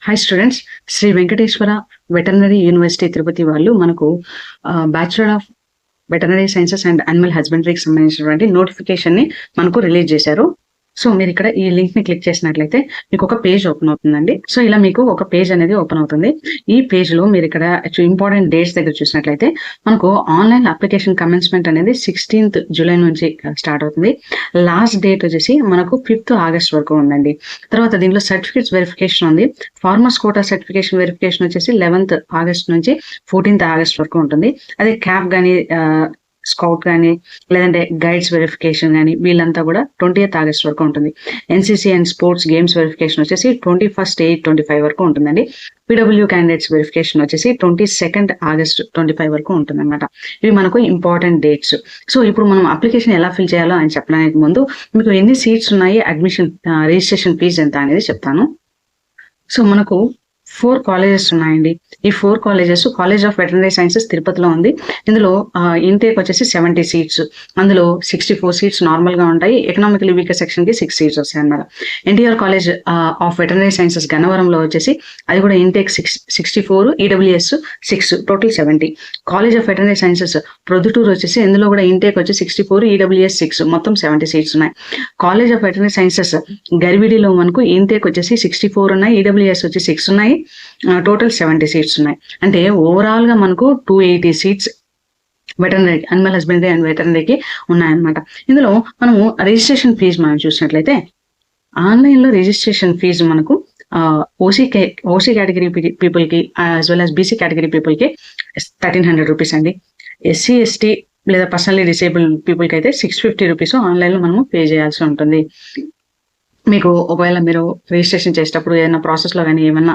Hi students, Shri Venkateswara veterinary university Tirupati వాళ్ళు మనకు bachelor of veterinary sciences and animal హస్బెండరీకి సంబంధించినటువంటి నోటిఫికేషన్ ని మనకు రిలీజ్ చేశారు. సో మీరు ఇక్కడ ఈ లింక్ ని క్లిక్ చేసినట్లయితే మీకు ఒక పేజ్ ఓపెన్ అవుతుందండి. సో ఇలా మీకు ఒక పేజ్ అనేది ఓపెన్ అవుతుంది. ఈ పేజ్ లో మీరు ఇక్కడ ఇంపార్టెంట్ డేట్స్ దగ్గర చూసినట్లయితే మనకు ఆన్లైన్ అప్లికేషన్ కమెన్స్మెంట్ అనేది 16th జూలై నుంచి స్టార్ట్ అవుతుంది. లాస్ట్ డేట్ వచ్చేసి మనకు 5th ఆగస్ట్ వరకు ఉందండి. తర్వాత దీంట్లో సర్టిఫికేట్స్ వెరిఫికేషన్ ఉంది. ఫార్మర్స్ కోటా సర్టిఫికేషన్ వెరిఫికేషన్ వచ్చేసి 11th ఆగస్ట్ నుంచి 14th ఆగస్ట్ వరకు ఉంటుంది. అదే క్యాప్ కానీ స్కౌట్ కానీ లేదంటే గైడ్స్ వెరిఫికేషన్ కానీ వీళ్ళంతా కూడా 20th ఆగస్ట్ వరకు ఉంటుంది. NCC and sports games verification వచ్చేసి 21st 8/25 వరకు ఉంటుందండి. పిడబ్ల్యూ క్యాండిడేట్స్ వెరిఫికేషన్ వచ్చేసి 22nd ఆగస్ట్ 25 వరకు ఉంటుంది అనమాట. ఇవి మనకు ఇంపార్టెంట్ డేట్స్. సో ఇప్పుడు మనం అప్లికేషన్ ఎలా ఫిల్ చేయాలో అని చెప్పడానికి ముందు మీకు ఎన్ని సీట్స్ ఉన్నాయి, అడ్మిషన్ రిజిస్ట్రేషన్ ఫీజు ఎంత అనేది చెప్తాను. సో మనకు 4 కాలేజెస్ ఉన్నాయండి. ఈ 4 colleges college of veterinary sciences తిరుపతిలో ఉంది. ఇందులో ఇంటేక్ వచ్చేసి 70 సీట్స్, అందులో 64 సీట్స్ నార్మల్ గా ఉంటాయి. ఎకనామికలీ వీకర్ సెక్షన్ కి 6 సీట్స్ వస్తాయి అన్నమాట. NTR college of veterinary sciences గన్నవరంలో వచ్చేసి అది కూడా intake 64, EWS 6, total 70. College of veterinary sciences Proddatur వచ్చేసి ఇందులో కూడా ఇంటేక్ వచ్చి 64, ఈడబ్ల్యూఎస్ 6, మొత్తం 70 సీట్స్ ఉన్నాయి. కాలేజ్ ఆఫ్ వెటర్నరీ సైన్సెస్ గరివిడిలో మనకు ఇంటేక్ వచ్చేసి 64 ఉన్నాయి, ఈడబ్ల్యూఎస్ వచ్చి 6 ఉన్నాయి, టోటల్ 70 సీట్స్ ఉన్నాయి. అంటే ఓవరాల్ గా మనకు 280 seats veterinary, animal husbandry and వెటర్నరీకి ఉన్నాయన్నమాట. ఇందులో మనము రిజిస్ట్రేషన్ ఫీజు మనం చూసినట్లయితే ఆన్లైన్ లో రిజిస్ట్రేషన్ ఫీజు మనకు ఓసీ కేటగిరీ పీపుల్ కి as well as BC category people కి 1300 రూపీస్ అండి. ఎస్సీ ఎస్టీ లేదా పర్సనలీ డిసేబుల్ పీపుల్ కి అయితే 650 రూపీస్ ఆన్లైన్ లో మనము పే చేయాల్సి ఉంటుంది. మీకు ఒకవేళ మీరు రిజిస్ట్రేషన్ చేసేటప్పుడు ఏదైనా ప్రాసెస్ లో కానీ ఏమైనా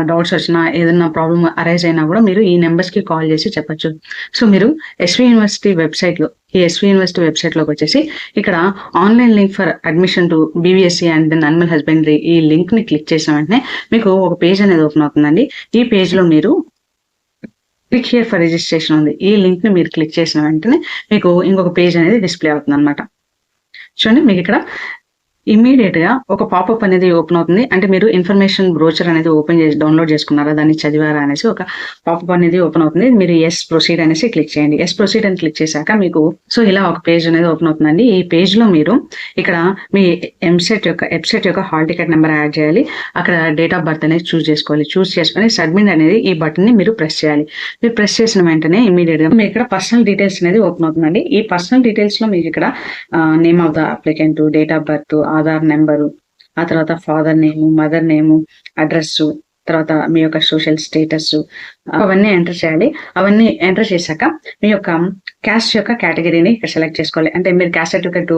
డౌట్స్ వచ్చినా, ఏదైనా ప్రాబ్లమ్ అరైజ్ అయినా కూడా మీరు ఈ నెంబర్స్ కి కాల్ చేసి చెప్పచ్చు. సో మీరు ఎస్వి యూనివర్సిటీ వెబ్సైట్ లో, ఈ ఎస్వి యూనివర్సిటీ వెబ్సైట్ లోకి వచ్చేసి ఇక్కడ online link for admission to BVSc and then animal husbandry ఈ లింక్ ని క్లిక్ చేసిన వెంటనే మీకు ఒక పేజ్ అనేది ఓపెన్ అవుతుందండి. ఈ పేజ్ లో మీరు క్లిక్ హియర్ ఫర్ రిజిస్ట్రేషన్ ఉంది. ఈ లింక్ ని మీరు క్లిక్ చేసిన వెంటనే మీకు ఇంకొక పేజ్ అనేది డిస్ప్లే అవుతుంది అనమాట. చూడండి, మీకు ఇక్కడ ఇమీడియట్ గా ఒక పాపప్ అనేది ఓపెన్ అవుతుంది. అంటే మీరు ఇన్ఫర్మేషన్ బ్రోచర్ అనేది ఓపెన్ చేసి డౌన్లోడ్ చేసుకున్నారా, దాన్ని చదివారా అనేసి ఒక పాపప్ అనేది ఓపెన్ అవుతుంది. మీరు ఎస్ ప్రొసీడ్ అనేసి క్లిక్ చేయండి. ఎస్ ప్రొసీడ్ అని క్లిక్ చేశాక మీకు సో ఇలా ఒక పేజ్ అనేది ఓపెన్ అవుతుందండి. ఈ పేజ్ లో మీరు ఇక్కడ మీ వెబ్సైట్ యొక్క హాల్ టికెట్ నెంబర్ యాడ్ చేయాలి. అక్కడ డేట్ ఆఫ్ బర్త్ అనేది చూస్ చేసుకోవాలి. చూస్ చేసుకుని సబ్మిట్ అనేది ఈ బటన్ ని మీరు ప్రెస్ చేయాలి. మీరు ప్రెస్ చేసిన వెంటనే ఇమీడియట్ గా మీకు ఇక్కడ పర్సనల్ డీటెయిల్స్ అనేది ఓపెన్ అవుతుందండి. ఈ పర్సనల్ డీటెయిల్స్ లో మీకు ఇక్కడ name of the applicant, date of birth, Aadhaar number, ఆ తర్వాత father name, mother name, address, తర్వాత మీ యొక్క సోషల్ స్టేటస్ అవన్నీ ఎంటర్ చేయాలి. అవన్నీ ఎంటర్ చేశాక మీ యొక్క క్యాస్ట్ యొక్క కేటగిరీని ఇక్కడ సెలెక్ట్ చేసుకోవాలి. అంటే మీరు క్యాస్ట్ సర్టిఫికెట్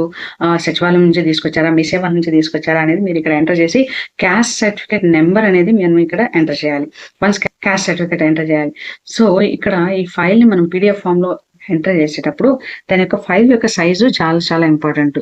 సచివాలయం నుంచి తీసుకొచ్చారా, మీ సేవ నుంచి తీసుకొచ్చారా అనేది మీరు ఇక్కడ ఎంటర్ చేసి క్యాస్ట్ సర్టిఫికేట్ నెంబర్ అనేది మేము ఇక్కడ ఎంటర్ చేయాలి. వన్స్ క్యాస్ట్ సర్టిఫికేట్ ఎంటర్ చేయాలి. సో ఇక్కడ ఈ ఫైల్ ని మనం పీడిఎఫ్ ఫామ్ లో ఎంటర్ చేసేటప్పుడు దాని యొక్క ఫైల్ యొక్క సైజు చాలా చాలా ఇంపార్టెంట్.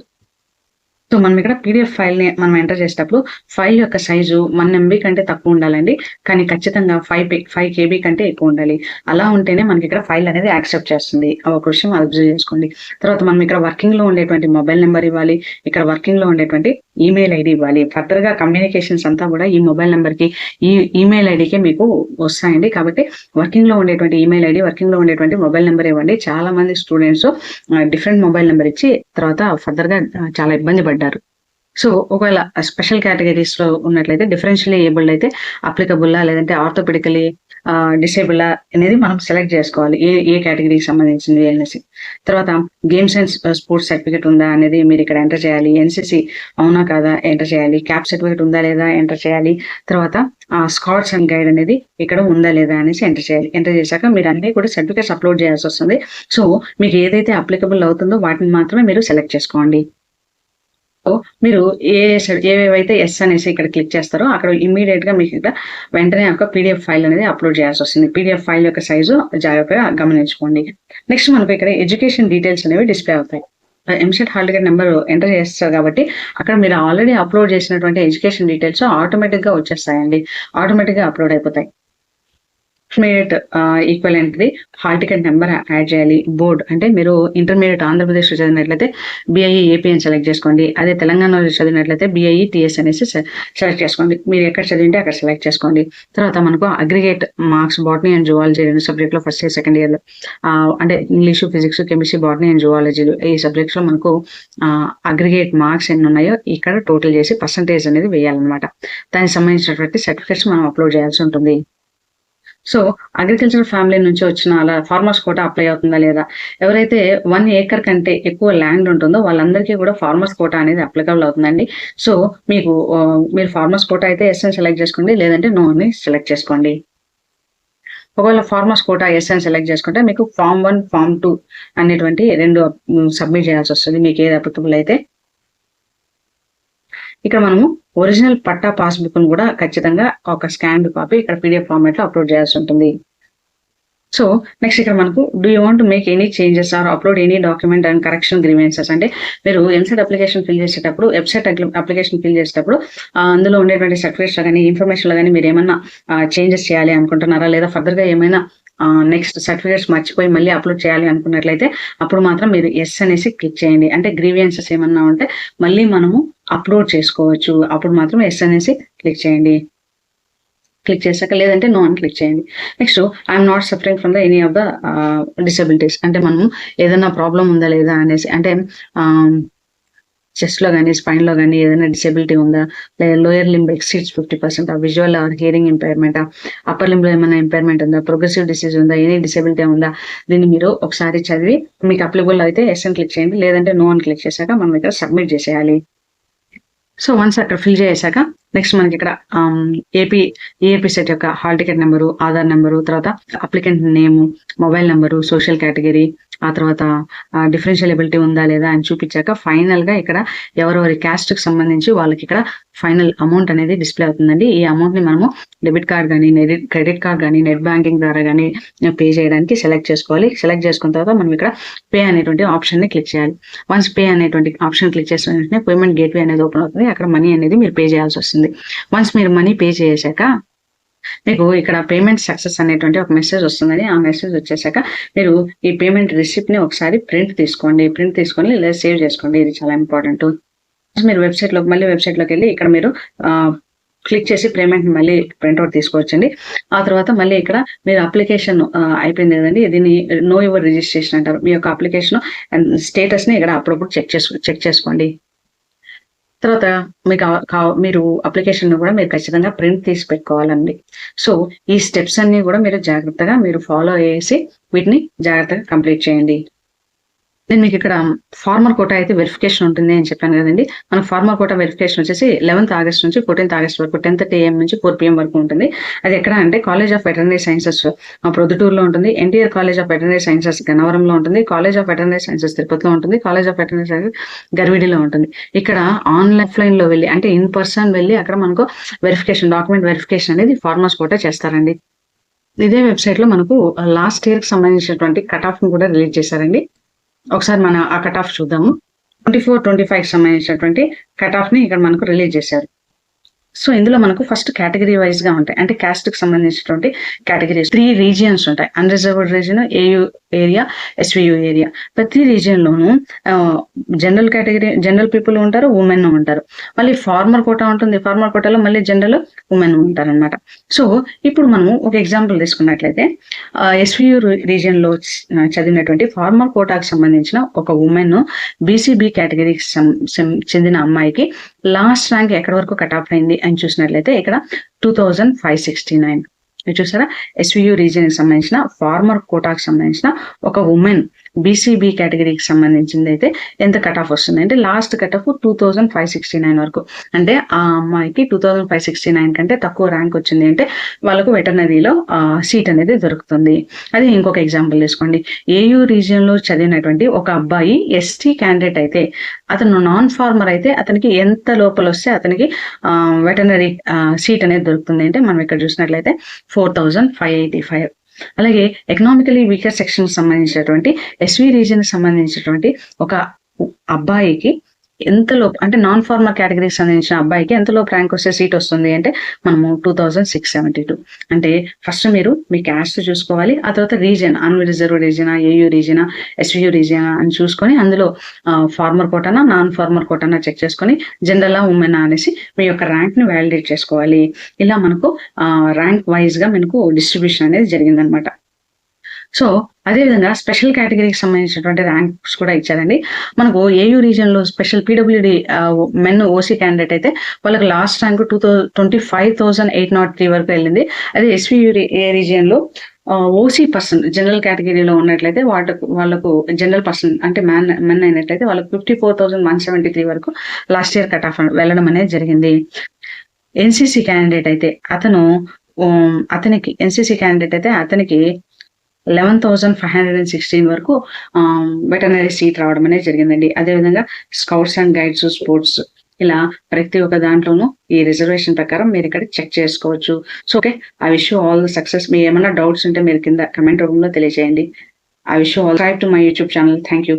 సో మనం ఇక్కడ పీడిఎఫ్ ఫైల్ ని మనం ఎంటర్ చేసేటప్పుడు ఫైల్ యొక్క సైజు 1 MB కంటే తక్కువ ఉండాలండి. కానీ ఖచ్చితంగా 5 KB కంటే ఎక్కువ ఉండాలి. అలా ఉంటేనే మనకి ఇక్కడ ఫైల్ అనేది యాక్సెప్ట్ చేస్తుంది. ఒక విషయం అబ్జర్వ్ చేసుకోండి. తర్వాత మనం ఇక్కడ వర్కింగ్ లో ఉండేటువంటి మొబైల్ నెంబర్ ఇవ్వాలి. ఇక్కడ వర్కింగ్ లో ఉండేటువంటి ఈమెయిల్ ఐడి ఇవ్వాలి. ఫర్దర్ గా కమ్యూనికేషన్స్ అంతా కూడా ఈ మొబైల్ నెంబర్ కి, ఈ ఈమెయిల్ ఐడికే మీకు వస్తాయండి. కాబట్టి వర్కింగ్ లో ఉండేటువంటి ఈమెయిల్ ఐడి, వర్కింగ్ లో ఉండేటువంటి మొబైల్ నెంబర్ ఇవ్వండి. చాలా మంది స్టూడెంట్స్ డిఫరెంట్ మొబైల్ నెంబర్ ఇచ్చి తర్వాత ఫర్దర్ గా చాలా ఇబ్బంది పడ్డారు. సో ఒకవేళ స్పెషల్ కేటగిరీస్ లో ఉన్నట్లయితే డిఫరెన్షియల్లీ ఏబుల్డ్ అయితే అప్లికబుల్లా లేదంటే ఆర్థోపెడికలీ డిసేబుల్ అనేది మనం సెలెక్ట్ చేసుకోవాలి, ఏ కేటగిరీకి సంబంధించింది అనేసి. తర్వాత గేమ్స్ అండ్ స్పోర్ట్స్ సర్టిఫికేట్ ఉందా అనేది మీరు ఇక్కడ ఎంటర్ చేయాలి. ఎన్సీసీ అవునా కాదా ఎంటర్ చేయాలి. క్యాప్ సర్టిఫికేట్ ఉందా లేదా ఎంటర్ చేయాలి. తర్వాత స్కౌట్స్ అండ్ గైడ్ అనేది ఇక్కడ ఉందా లేదా అనేసి ఎంటర్ చేయాలి. ఎంటర్ చేశాక మీరు అన్ని కూడా సర్టిఫికేట్స్ అప్లోడ్ చేయాల్సి వస్తుంది. సో మీకు ఏదైతే అప్లికబుల్ అవుతుందో వాటిని మాత్రమే మీరు సెలెక్ట్ చేసుకోండి. మీరు ఏవేవైతే ఎస్ అనేసి ఇక్కడ క్లిక్ చేస్తారో అక్కడ ఇమీడియట్ గా మీకు ఇక్కడ వెంటనే ఒక పీడిఎఫ్ ఫైల్ అనేది అప్లోడ్ చేయాల్సి వస్తుంది. పీడిఎఫ్ ఫైల్ యొక్క సైజు జాగ్రత్తగా గమనించుకోండి. నెక్స్ట్ మనకు ఇక్కడ ఎడ్యుకేషన్ డీటెయిల్స్ అనేవి డిస్ప్లే అవుతాయి. EAMCET hall ticket number enter చేస్తారు కాబట్టి అక్కడ మీరు ఆల్రెడీ అప్లోడ్ చేసినటువంటి ఎడ్యుకేషన్ డీటెయిల్స్ ఆటోమేటిక్ గా వచ్చేస్తాయండి. ఆటోమేటిక్ గా అప్లోడ్ అయిపోతాయి. ఇంటర్మీడియట్ ఈక్వలెంట్ది హాల్ టికెట్ నెంబర్ యాడ్ చేయాలి. బోర్డ్ అంటే మీరు ఇంటర్మీడియట్ ఆంధ్రప్రదేశ్లో చదివినట్లయితే BIE AP అని సెలెక్ట్ చేసుకోండి. అదే తెలంగాణలో చదివినట్లయితే BIE TS అనేసి సెలెక్ట్ చేసుకోండి. మీరు ఎక్కడ చదివింటే అక్కడ సెలెక్ట్ చేసుకోండి. తర్వాత మనకు aggregate marks botany and zoology 2 సబ్జెక్ట్లో ఫస్ట్ ఇయర్ సెకండ్ ఇయర్లో అంటే English, physics, chemistry, botany and zoology ఈ సబ్జెక్ట్స్లో మనకు అగ్రిగేట్ మార్క్స్ ఎన్ని ఉన్నాయో ఇక్కడ టోటల్ చేసి పర్సంటేజ్ అనేది వేయాలన్నమాట. దానికి సంబంధించినటువంటి సర్టిఫికేట్స్ మనం అప్లోడ్ చేయాల్సి ఉంటుంది. సో అగ్రికల్చర్ ఫ్యామిలీ నుంచి వచ్చిన అలా ఫార్మర్స్ కోటా అప్లై అవుతుందా లేదా, ఎవరైతే 1 acre కంటే ఎక్కువ ల్యాండ్ ఉంటుందో వాళ్ళందరికీ కూడా ఫార్మర్స్ కోటా అనేది అప్లికబుల్ అవుతుందండి. సో మీరు ఫార్మర్స్ కోటా అయితే ఎస్ అని సెలెక్ట్ చేసుకోండి, లేదంటే నో అని సెలెక్ట్ చేసుకోండి. ఒకవేళ ఫార్మర్స్ కోటా ఎస్ అని సెలెక్ట్ చేసుకుంటే మీకు Form 1, Form 2 అనేటువంటి 2 సబ్మిట్ చేయాల్సి వస్తుంది మీకు ఏది అప్లికబుల్ అయితే. ఇక్కడ మనము ఒరిజినల్ పట్టా పాస్బుక్ ను కూడా ఖచ్చితంగా ఒక స్కాన్డ్ కాపీ ఇక్కడ PDF ఫార్మాట్ లో అప్లోడ్ చేయాల్సి ఉంటుంది. సో నెక్స్ట్ ఇక్కడ మనకు do you want make any changes or upload any document and correction grievances అంటే మీరు ఎంసెట్ అప్లికేషన్ ఫిల్ చేసేటప్పుడు వెబ్సైట్ అప్లికేషన్ ఫిల్ చేసేటప్పుడు అందులో ఉండేటువంటి సర్టిఫికేట్స్ కానీ ఇన్ఫర్మేషన్ లో కానీ మీరు ఏమైనా చేంజెస్ చేయాలి అనుకుంటున్నారా, లేదా ఫర్దర్ గా ఏమైనా నెక్స్ట్ సర్టిఫికేట్స్ మర్చిపోయి మళ్ళీ అప్లోడ్ చేయాలి అనుకున్నట్లయితే అప్పుడు మాత్రం మీరు ఎస్ అనేసి క్లిక్ చేయండి. అంటే గ్రీవియన్సెస్ ఏమన్నా ఉంటే మళ్ళీ మనము అప్లోడ్ చేసుకోవచ్చు, అప్పుడు మాత్రం ఎస్ అనేసి క్లిక్ చేయండి. క్లిక్ చేశాక లేదంటే నో అని క్లిక్ చేయండి. Next I'm not suffering from the any of the disabilities అంటే మనము ఏదైనా ప్రాబ్లం ఉందా లేదా అనేసి, అంటే చెస్ట్ లో కానీ స్పైన్ లో కానీ ఏదైనా డిసేబిలిటీ ఉందా, లేదా lower limb exceeds 50%, visual or hearing impairment, upper limb లో ఏమైనా ఇంపైర్మెంట్ ఉందా, ప్రోగ్రెసివ్ డిసీజ్ ఉందా, ఎనీ డిసేబిలిటీ ఉందా, దీన్ని మీరు ఒకసారి చదివి మీకు అప్లికబుల్ అయితే ఎస్ అని క్లిక్ చేయండి, లేదంటే నో అని క్లిక్ చేశాక మనం ఇక్కడ సబ్మిట్ చేసేయాలి. సో వన్స్ అక్కడ ఫిల్ చేసాక నెక్స్ట్ మనకి ఇక్కడ ఏపీ సెట్ యొక్క hall ticket number, Aadhaar number, తర్వాత applicant name, mobile number, social category, ఆ తర్వాత డిఫరెన్షియల్ ఎబిలిటీ ఉందా లేదా అని చూపించాక ఫైనల్ గా ఇక్కడ ఎవరెవరి క్యాస్ట్ కి సంబంధించి వాళ్ళకి ఇక్కడ ఫైనల్ అమౌంట్ అనేది డిస్ప్లే అవుతుందండి. ఈ అమౌంట్ ని మనము డెబిట్ కార్డ్ కానీ క్రెడిట్ కార్డ్ కానీ నెట్ బ్యాంకింగ్ ద్వారా కానీ పే చేయడానికి సెలెక్ట్ చేసుకోవాలి. సెలెక్ట్ చేసుకున్న తర్వాత మనం ఇక్కడ పే అనేటువంటి ఆప్షన్ ని క్లిక్ చేయాలి. వన్స్ పే అనేటువంటి ఆప్షన్ క్లిక్ చేసిన వెంటనే పేమెంట్ గేట్వే అనేది ఓపెన్ అవుతుంది. అక్కడ మనీ అనేది మీరు పే చేయాల్సి వస్తుంది. వన్స్ మీరు మనీ పే చేశాక మీకు ఇక్కడ పేమెంట్ సక్సెస్ అనేటువంటి ఒక మెసేజ్ వస్తుందని, ఆ మెసేజ్ వచ్చేసాక మీరు ఈ పేమెంట్ రిసిప్ట్ ని ఒకసారి ప్రింట్ తీసుకొని లేదా సేవ్ చేసుకోండి. ఇది చాలా ఇంపార్టెంట్. మీరు మళ్ళీ వెబ్సైట్ లోకి వెళ్ళి ఇక్కడ మీరు క్లిక్ చేసి పేమెంట్ మళ్ళీ ప్రింట్అవుట్ తీసుకోవచ్చండి. ఆ తర్వాత మళ్ళీ ఇక్కడ మీరు అప్లికేషన్ అయిపోయింది కదండి, దీన్ని నో యువర్ రిజిస్ట్రేషన్ అంటారు. మీ యొక్క అప్లికేషన్ స్టేటస్ ని ఇక్కడ అప్పుడప్పుడు చెక్ చేసుకోండి. తర్వాత మీరు అప్లికేషన్ కూడా మీరు ఖచ్చితంగా ప్రింట్ తీసి పెట్టుకోవాలండి. సో ఈ స్టెప్స్ అన్ని కూడా మీరు జాగ్రత్తగా ఫాలో చేసి వీటిని జాగ్రత్తగా కంప్లీట్ చేయండి. నేను మీకు ఇక్కడ ఫార్మర్ కోటా అయితే వెరిఫికేషన్ ఉంటుంది అని చెప్పాను కదండి. మన ఫార్మర్ కోటా వెరిఫికేషన్ వచ్చేసి 11th ఆగస్ట్ నుంచి 14th ఆగస్ట్ వరకు 10:30 AM నుంచి 4 PM వరకు ఉంటుంది. అది ఎక్కడ అంటే కాలేజ్ ఆఫ్ వెటర్నరీ సైన్సెస్ ప్రొద్దుటూరులో ఉంటుంది, NTR college of veterinary sciences గన్నవరంలో ఉంటుంది, కాలేజ్ ఆఫ్ వెటర్నరీ సైన్సెస్ తిరుపతిలో ఉంటుంది, కాలేజ్ ఆఫ్ వెటర్నరీ సైన్సెస్ గర్విడిలో ఉంటుంది. ఇక్కడ ఆఫ్లైన్ లో వెళ్ళి అంటే ఇన్ పర్సన్ వెళ్ళి అక్కడ మనకు డాక్యుమెంట్ వెరిఫికేషన్ అనేది ఫార్మర్స్ కోటా చేస్తారండి. ఇదే వెబ్సైట్ లో మనకు లాస్ట్ ఇయర్ కి సంబంధించినటువంటి కట్ ఆఫ్ ని కూడా రిలీజ్ చేశారండి. ఒకసారి మనం ఆ కట్ ఆఫ్ చూద్దాము. 24-25 సంబంధించినటువంటి కట్ ఆఫ్ ని ఇక్కడ మనకు రిలీజ్ చేశారు. సో ఇందులో మనకు ఫస్ట్ కేటగిరీ వైజ్ గా ఉంటాయి, అంటే క్యాస్ట్ కి సంబంధించినటువంటి కేటగిరీస్ 3 రీజియన్స్ ఉంటాయి. Unreserved region, AU area, SVU area. ప్రతి రీజియన్ లోను జనరల్ కేటగిరీ, జనరల్ పీపుల్ ఉంటారు, ఉమెన్ ఉంటారు. మళ్ళీ ఫార్మర్ కోటా ఉంటుంది, ఫార్మర్ కోటాలో మళ్ళీ జనరల్ ఉమెన్ ఉంటారు అనమాట. సో ఇప్పుడు మనము ఒక ఎగ్జాంపుల్ తీసుకున్నట్లయితే SVU రీజియన్ లో చదివినటువంటి ఫార్మర్ కోటాకు సంబంధించిన ఒక ఉమెన్ BCB కేటగిరీకి చెందిన అమ్మాయికి లాస్ట్ ర్యాంక్ ఎక్కడి వరకు కట్ ఆఫ్ అయింది అని చూసినట్లయితే ఇక్కడ 2569. చూసారా, SVU రీజియన్ కి సంబంధించిన ఫార్మర్ కోటాకు సంబంధించిన ఒక ఉమెన్ BCB కేటగిరీకి సంబంధించింది అయితే ఎంత కట్ ఆఫ్ వస్తుంది అంటే లాస్ట్ కట్ ఆఫ్ 2569 వరకు. అంటే ఆ అమ్మాయికి 2569 కంటే తక్కువ ర్యాంక్ వచ్చింది అంటే వాళ్ళకు వెటర్నరీలో సీట్ అనేది దొరుకుతుంది. అది ఇంకొక ఎగ్జాంపుల్ తీసుకోండి. AU రీజియన్ లో చదివినటువంటి ఒక అబ్బాయి ST క్యాండిడేట్ అయితే, అతను నాన్ ఫార్మర్ అయితే అతనికి ఎంత లోపల వస్తే అతనికి వెటర్నరీ సీట్ అనేది దొరుకుతుంది అంటే మనం ఇక్కడ చూసినట్లయితే 4585. అలాగే ఎకనామికలీ వీకర్ సెక్షన్ సంబంధించినటువంటి SV రీజియన్ సంబంధించినటువంటి ఒక అబ్బాయికి ఎంతలో అంటే నాన్ ఫార్మర్ కేటగిరీకి సంబంధించిన అబ్బాయికి ఎంతలో ర్యాంక్ వస్తే సీట్ వస్తుంది అంటే మనము 2672. అంటే ఫస్ట్ మీరు మీ క్యాస్ట్ చూసుకోవాలి, ఆ తర్వాత రీజియన్ అన్రిజర్వ్ రీజియనా, ఏయూ రీజియనా, ఎస్వియూ రీజియనా అని చూసుకొని అందులో ఫార్మర్ కోటానా నాన్ ఫార్మర్ కోటానా చెక్ చేసుకొని జనరల్ ఉమెన్ అనేసి మీ యొక్క ర్యాంక్ ని వ్యాలిడేట్ చేసుకోవాలి. ఇలా మనకు ర్యాంక్ వైజ్ గా మనకు డిస్ట్రిబ్యూషన్ అనేది జరిగిందనమాట. సో అదేవిధంగా స్పెషల్ కేటగిరీకి సంబంధించినటువంటి ర్యాంక్స్ కూడా ఇచ్చారండి. మనకు ఏయూ రీజియన్ లో special PWD men OC candidate అయితే వాళ్ళకి లాస్ట్ ర్యాంక్ 25,803 వరకు వెళ్ళింది. అదే ఎస్వియూ రీజియన్ లో ఓసీ పర్సన్ జనరల్ కేటగిరీలో ఉన్నట్లయితే వాళ్ళకు జనరల్ పర్సన్ అంటే మెన్ అయినట్లయితే వాళ్ళకి 54,173 వరకు లాస్ట్ ఇయర్ కట్ ఆఫ్ వెళ్ళడం అనేది జరిగింది. ఎన్సీసీ క్యాండిడేట్ అయితే అతనికి 11,516 వరకు వెటర్నరీ సీట్ రావడం అనేది జరిగిందండి. అదేవిధంగా స్కౌట్స్ అండ్ గైడ్స్, స్పోర్ట్స్, ఇలా ప్రతి ఒక్క దాంట్లోనూ ఈ రిజర్వేషన్ ప్రకారం మీరు ఇక్కడ చెక్ చేసుకోవచ్చు. So okay, I wish you all the success. మీ ఏమైనా డౌట్స్ ఉంటే మీరు కింద కమెంట్ రూమ్ లో తెలియజేయండి. I wish you all. Subscribe to my YouTube channel. Thank you.